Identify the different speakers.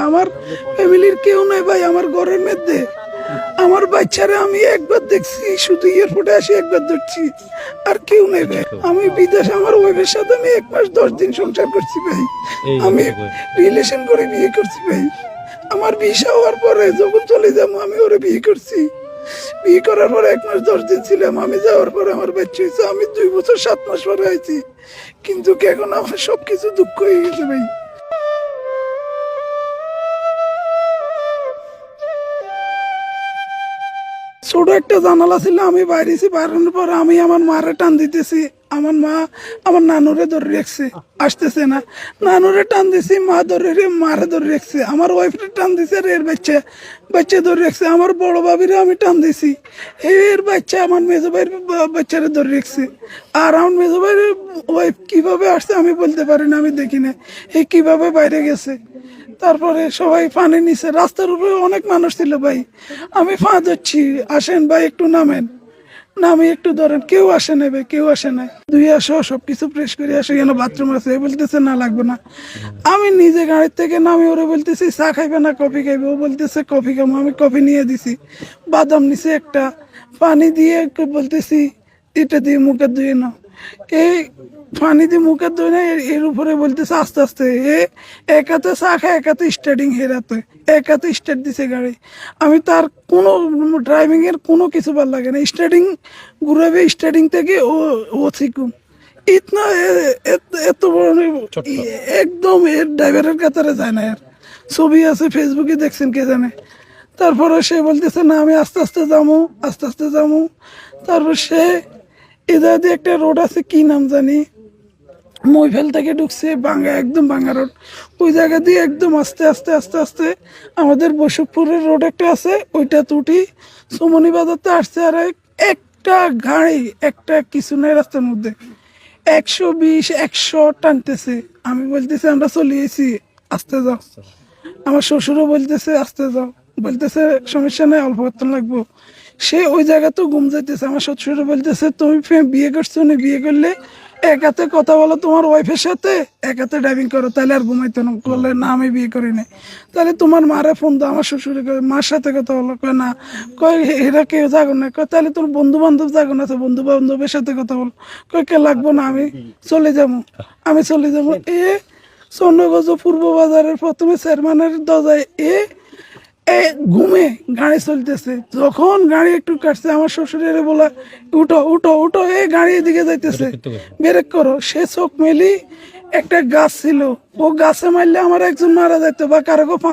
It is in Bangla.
Speaker 1: আমার ফ্যামিলির কেউ নাই ভাই আমার ঘরের মধ্যে। আমার বাচ্চারা আমি একবার দেখছি, শুধু এয়ারপোর্টে আসি একবার ধরছি, আর কেউ নেই ভাই। আমি বিদেশে আমার ওয়াইফের সাথে আমি 1 মাস 10 দিন সংসার করছি ভাই। আমি রিলেশন করে বিয়ে করছি ভাই। আমার ভিসা হওয়ার পরে যখন চলে যাবো আমি ওরে বিয়ে করছি। বিয়ে করার পরে 1 মাস 10 দিন ছিলাম। আমি যাওয়ার পরে আমার বাচ্চা হয়েছে। আমি 2 বছর 7 মাস পরে আইছি, কিন্তু এখন আমার সবকিছু দুঃখ হয়ে গেছে ভাই। ছোট একটা জানালা ছিল, আমি বাইরেছি, বাইরানোর পর আমি আমার মারে টান দিতেছি, আমার মা আমার নানুরে ধরে রাখছে, আসতেছে না। নানুরে টান দিছি, মা ধরে মারে ধরে রাখছে। আমার ওয়াইফরে টান দিছে, আর এর বাচ্চা ধরে রাখছে। আমার বড় ভাবিরে আমি টান দিছি, এর বাচ্চা আমার মেজো ভাইয়ের বাচ্চারে ধরে রাখছে। আর আমার মেজো ভাইয়ের ওয়াইফ কিভাবে আসছে আমি বলতে পারি না, আমি দেখি না এই কিভাবে বাইরে গেছে। তারপরে সবাই পানি নিছে, রাস্তার উপরে অনেক মানুষ ছিল ভাই। আমি ফা ধরছি, আসেন ভাই একটু নামেন, নামি একটু ধরেন। কেউ আসে না ভাই, কেউ আসে না। দুই আসো সবকিছু প্রেস করে আসে, কেন বাথরুম আছে, বলতেছে না লাগবে না। আমি নিজে গাড়ির থেকে নামি ওরে বলতেছি চা খাইবে না কফি খাইবে, ও বলতেছে কফি খাবো। আমি কফি নিয়ে দিছি, বাদাম নিছে একটা, পানি দিয়ে বলতেছি এটা দিয়ে মুখে ধুয়ে নাও। এই পানি দিয়ে মুখে ধুয়ে না, এর উপরে বলতেছে আস্তে আস্তে। এক হাতে চা খায়, এক হাতে স্টার্টিং, হেরাতে এক হাতে স্টার্ট দিছে গাড়ি। আমি তার কোনো ড্রাইভিং এর কোনো কিছু ভালো লাগে না। স্টার্টিং ঘুরাবে, স্টার্টিং থেকে ও শিখুন ইতনা এত বড় একদম এর ড্রাইভারের কাতারে যায় না। এর ছবি আছে ফেসবুকে, দেখছেন কে জানে। তারপরে সে বলতেছে না আমি আস্তে আস্তে যাবো, আস্তে আস্তে যাবো। তারপর সে এদের দিয়ে একটা রোড আছে, কি নাম জানি, মইফেল থেকে ঢুকছে বাঙ্গা, একদম বাঙ্গা রোড। ওই জায়গা দিয়ে একদম আস্তে আস্তে আস্তে আস্তে আমাদের বৈশকপুরের রোড একটা আছে, ওইটা তুটি সুমনি বাজারতে আসছে। আর একটা গাড়ি, একটা কিছু নাই রাস্তার মধ্যে, 120 100 টানতেছে। আমি বলতেছি আমরা চলে এসেছি, আস্তে যাও। আমার শ্বশুরও বলতেছে আস্তে যাও, বলতেছে সমস্যা নেই, অল্প করতে লাগবো। সে ওই জায়গা তো ঘুম যাইতেছে। আমার শ্বশুরও বলতেছে তুমি বিয়ে করছো না, বিয়ে করলে এক হাতে কথা বলো তোমার ওয়াইফের সাথে, এক হাতে ড্রাইভিং করো, তাহলে আর ঘুমাইতো না। বললে না আমি বিয়ে করি নাই। তাহলে তোমার মারে ফোন দাও। আমার শ্বশুরে মার সাথে কথা বলো, কয় না, কয় এরা কেউ যাগো না। কয় তাহলে তোর বন্ধু বান্ধব যাগো না, বন্ধু বান্ধবের সাথে কথা বলো। কয় কে লাগবো না, আমি চলে যাবো, আমি চলে যাবো। চন্দ্রগঞ্জ পূর্ব বাজারের প্রথমে চেয়ারম্যানের দরজায় ঘুমে গাড়ি চলতেছে। যখন গাড়ি একটু কাটছে, আমার শ্বশুরের বলা উঠো উঠো উঠো, গাড়ি এদিকে যাইতেছে, ব্রেক করো। সে চোখ মেলি, একটা গাছ ছিল, ও গাছে মারলে আমার একজন মারা যাইতো বা কারো